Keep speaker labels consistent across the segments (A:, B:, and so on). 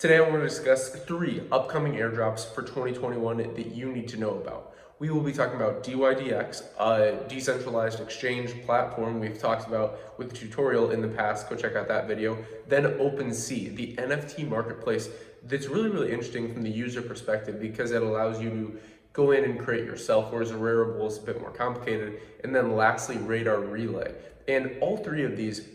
A: Today I want to discuss 3 upcoming airdrops for 2021 that you need to know about. We will be talking about DYDX, a decentralized exchange platform we've talked about with the tutorial in the past. Go check out that video. Then OpenSea, the NFT marketplace that's really interesting from the user perspective because it allows you to go in and create yourself, whereas a Rarible is a bit more complicated. And then lastly, Radar Relay. And all 3 of these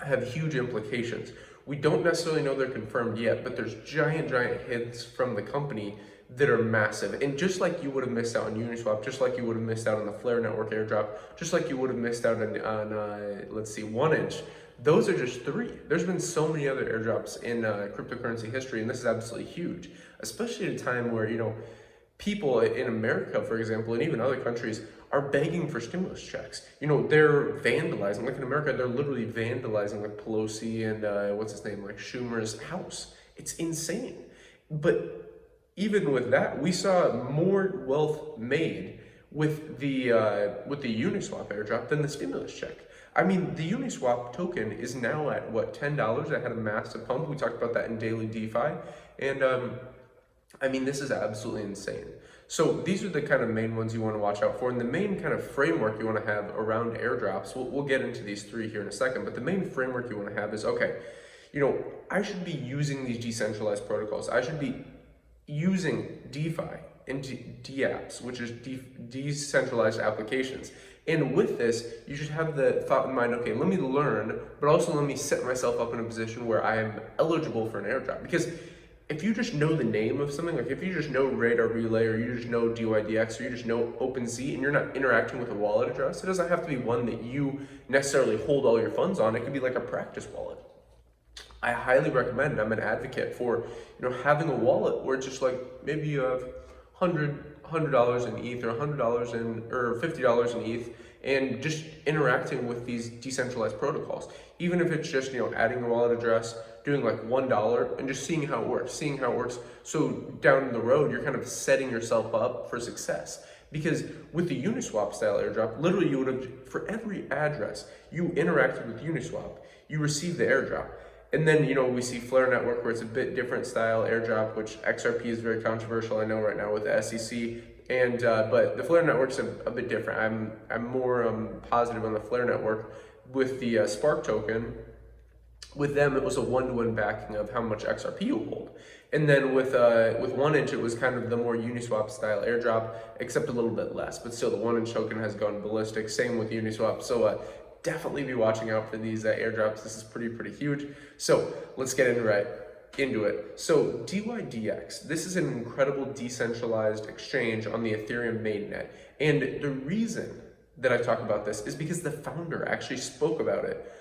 A: have huge implications. We don't necessarily know they're confirmed yet, but there's giant hints from the company that are massive. And just like you would have missed out on Uniswap, just like you would have missed out on the Flare Network airdrop, just like you would have missed out on let's see, 1inch, those are just 3. There's been so many other airdrops in cryptocurrency history, and this is absolutely huge, especially at a time where, people in America, for example, and even other countries are begging for stimulus checks. They're vandalizing, like in America, they're literally vandalizing like Pelosi and what's his name, like Schumer's house. It's insane. But even with that, we saw more wealth made with the Uniswap airdrop than the stimulus check. I mean, the Uniswap token is now at what, $10? I had a massive pump. We talked about that in daily DeFi, and I mean, this is absolutely insane. So these are the kind of main ones you want to watch out for, and the main kind of framework you want to have around airdrops. We'll get into these 3 here in a second, but the main framework you want to have is, okay, I should be using these decentralized protocols. I should be using DeFi and dApps, which is decentralized applications. And with this, you should have the thought in mind, okay, let me learn, but also let me set myself up in a position where I am eligible for an airdrop. Because if you just know the name of something, like if you just know Radar Relay, or you just know DYDX, or you just know OpenSea, and you're not interacting with a wallet address, it doesn't have to be one that you necessarily hold all your funds on. It could be like a practice wallet. I highly recommend, I'm an advocate for, having a wallet where it's just like, maybe you have $100 in ETH, or $100 or $50 in ETH, and just interacting with these decentralized protocols. Even if it's just, adding a wallet address, doing like $1 and just seeing how it works. So down the road, you're kind of setting yourself up for success. Because with the Uniswap style airdrop, literally you would have, for every address you interacted with Uniswap, you receive the airdrop. And then, we see Flare Network, where it's a bit different style airdrop, which XRP is very controversial, I know right now with the SEC. And but the Flare Network's a bit different. I'm more positive on the Flare Network. With the Spark token, with them it was a 1-to-1 backing of how much XRP you hold. And then with 1inch, it was kind of the more Uniswap style airdrop, except a little bit less. But still, the 1inch token has gone ballistic. Same with Uniswap. So definitely be watching out for these airdrops. This is pretty huge. So let's get into it. So DYDX, this is an incredible decentralized exchange on the Ethereum mainnet. And the reason that I talk about this is because the founder actually spoke about it,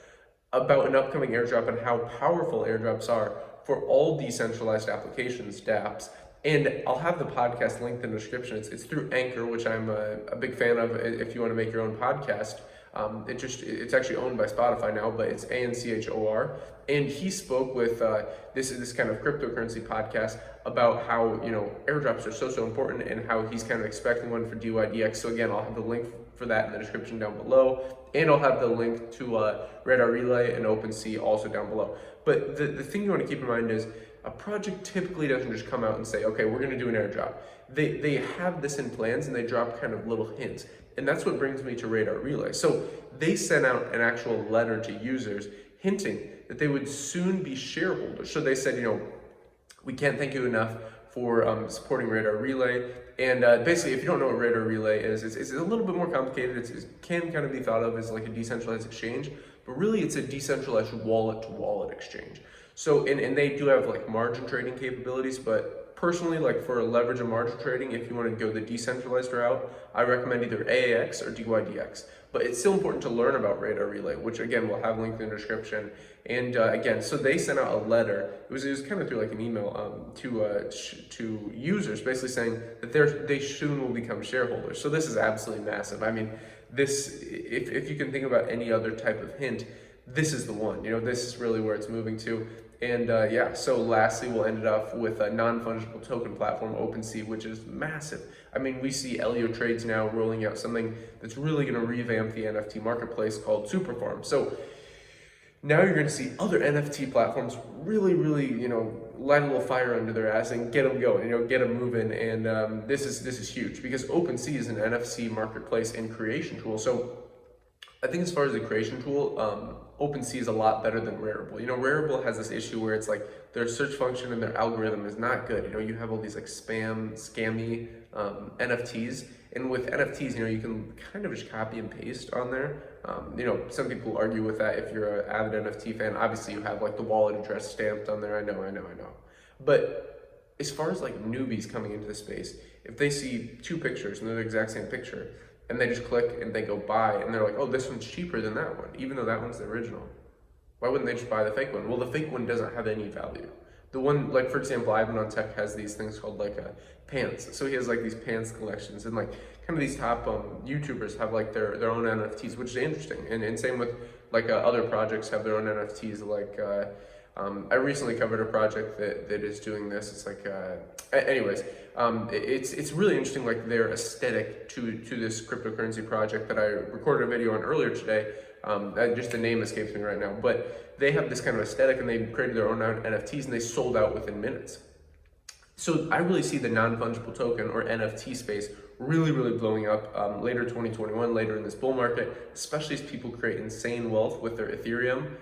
A: about an upcoming airdrop and how powerful airdrops are for all decentralized applications, dApps. And I'll have the podcast linked in the description. It's through Anchor, which I'm a big fan of if you want to make your own podcast. It's actually owned by Spotify now, but it's ANCHOR. And he spoke with this kind of cryptocurrency podcast about how, airdrops are so important, and how he's kind of expecting one for DYDX. So again, I'll have the link for that in the description down below. And I'll have the link to Radar Relay and OpenSea also down below. But the thing you want to keep in mind is a project typically doesn't just come out and say, okay, we're going to do an airdrop. They have this in plans, and they drop kind of little hints. And that's what brings me to Radar Relay. So they sent out an actual letter to users hinting that they would soon be shareholders. So they said, we can't thank you enough for supporting Radar Relay. And basically, if you don't know what Radar Relay is, it's a little bit more complicated. It can kind of be thought of as like a decentralized exchange, but really it's a decentralized wallet-to-wallet exchange. So, and they do have like margin trading capabilities, but personally, like for leverage and margin trading, if you want to go the decentralized route, I recommend either AAX or DYDX. But it's still important to learn about Radar Relay, which again, we'll have linked in the description. And again, so they sent out a letter. It was kind of through like an email to users, basically saying that they soon will become shareholders. So this is absolutely massive. I mean, this, if you can think about any other type of hint, this is the one. This is really where it's moving to. And so lastly, we'll end it off with a non-fungible token platform, OpenSea, which is massive. I mean, we see Elio Trades now rolling out something that's really going to revamp the NFT marketplace called Superfarm. So now you're going to see other NFT platforms really, light a little fire under their ass and get them going, get them moving. And this is huge because OpenSea is an NFC marketplace and creation tool. So I think as far as the creation tool, OpenSea is a lot better than Rarible. Rarible has this issue where it's like their search function and their algorithm is not good. You have all these like scammy NFTs, and with NFTs, you can kind of just copy and paste on there. Some people argue with that. If you're an avid NFT fan, obviously you have like the wallet address stamped on there. I know. But as far as like newbies coming into the space, if they see two pictures and they're the exact same picture, and they just click and they go buy, and they're like, oh, this one's cheaper than that one, even though that one's the original. Why wouldn't they just buy the fake one? Well, the fake one doesn't have any value. The one, like for example, Ivan on Tech has these things called like pants. So he has like these pants collections, and like kind of these top YouTubers have like their own NFTs, which is interesting. And same with like other projects have their own NFTs. Like I recently covered a project that is doing this. It's like, it's really interesting, like their aesthetic to this cryptocurrency project that I recorded a video on earlier today. Just the name escapes me right now, but they have this kind of aesthetic, and they created their own NFTs, and they sold out within minutes. So I really see the non-fungible token or NFT space really blowing up later 2021, later in this bull market, especially as people create insane wealth with their Ethereum.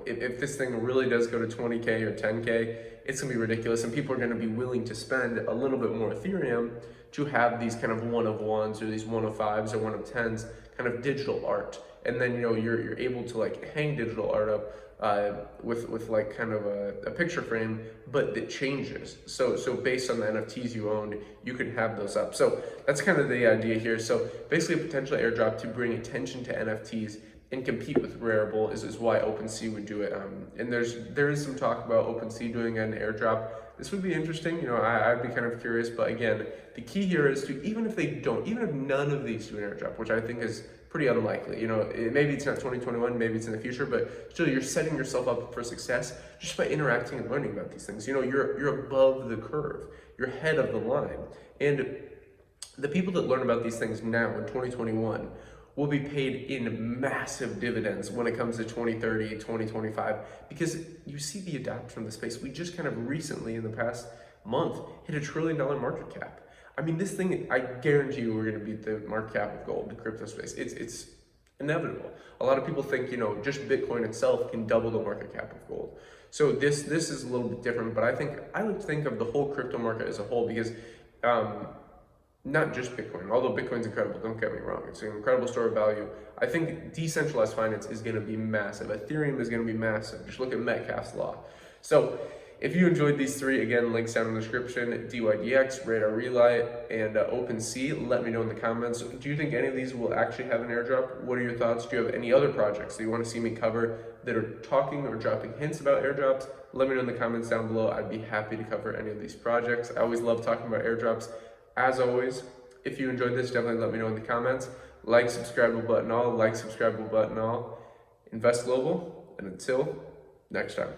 A: If this thing really does go to 20K or 10K, it's gonna be ridiculous, and people are gonna be willing to spend a little bit more Ethereum to have these kind of 1 of 1s or these 1 of 5s or 1 of 10s kind of digital art. And then you're able to like hang digital art up with like kind of a picture frame, but that changes. So based on the NFTs you owned, you can have those up. So that's kind of the idea here. So basically a potential airdrop to bring attention to NFTs and compete with Rarible is why OpenSea would do it. And there is some talk about OpenSea doing an airdrop. This would be interesting. I'd be kind of curious, but again, the key here is to, even if none of these do an airdrop, which I think is pretty unlikely. Maybe it's not 2021, maybe it's in the future, but still you're setting yourself up for success just by interacting and learning about these things. You're above the curve, you're ahead of the line. And the people that learn about these things now in 2021 will be paid in massive dividends when it comes to 2030, 2025, because you see the adoption of the space. We just kind of recently, in the past month, hit $1 trillion market cap. I mean, this thing, I guarantee you we're going to beat the market cap of gold, the crypto space. It's inevitable. A lot of people think, just Bitcoin itself can double the market cap of gold. So this is a little bit different, but I would think of the whole crypto market as a whole, because not just Bitcoin, although Bitcoin's incredible, don't get me wrong. It's an incredible store of value. I think decentralized finance is going to be massive. Ethereum is going to be massive. Just look at Metcalfe's law. So if you enjoyed these three, again, links down in the description: DYDX, Radar Relay, and OpenSea. Let me know in the comments. Do you think any of these will actually have an airdrop? What are your thoughts? Do you have any other projects that you want to see me cover that are talking or dropping hints about airdrops? Let me know in the comments down below. I'd be happy to cover any of these projects. I always love talking about airdrops. As always, if you enjoyed this, definitely let me know in the comments. Like, subscribe button all, invest global, and until next time.